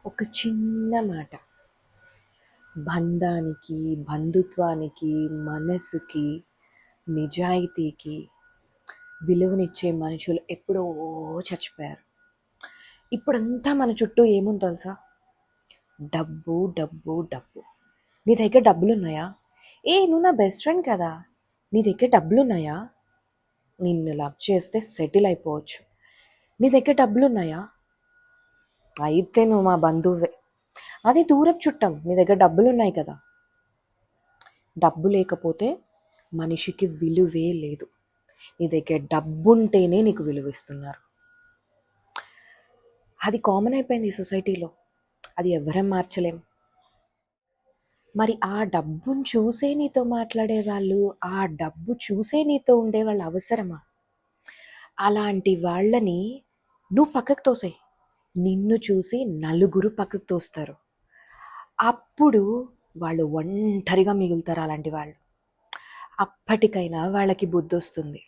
ఒక చిన్న మాట బంధానికి, బంధుత్వానికి, మనసుకి, నిజాయితీకి విలువనిచ్చే మనుషులు ఎప్పుడో చచ్చిపోయారు. ఇప్పుడంతా మన చుట్టూ ఏముంది తెలుసా? డబ్బు, డబ్బు, డబ్బు. నీ దగ్గర డబ్బులున్నాయా? నువ్వు నా బెస్ట్ ఫ్రెండ్ కదా! నీ దగ్గర డబ్బులున్నాయా? నిన్ను లవ్ చేస్తే సెటిల్ అయిపోవచ్చు. నీ దగ్గర డబ్బులున్నాయా? అయితే నువ్వు మా బంధువే. అదే దూరపు చుట్టం. నీ దగ్గర డబ్బులున్నాయి కదా! డబ్బు లేకపోతే మనిషికి విలువే లేదు. నీ దగ్గర డబ్బుంటేనే నీకు విలువిస్తున్నారు. అది కామన్ అయిపోయింది ఈ సొసైటీలో. అది ఎవ్వరం మార్చలేం. మరి ఆ డబ్బును చూసే నీతో మాట్లాడేవాళ్ళు, ఆ డబ్బు చూసే నీతో ఉండేవాళ్ళు అవసరమా? అలాంటి వాళ్ళని నువ్వు పక్కకు తోసేయ్. నిన్ను చూసి నలుగురు పక్కకు తోస్తారు. అప్పుడు వాళ్ళు ఒంటరిగా మిగులుతారు అలాంటి వాళ్ళు. అప్పటికైనా వాళ్ళకి బుద్ధొస్తుంది.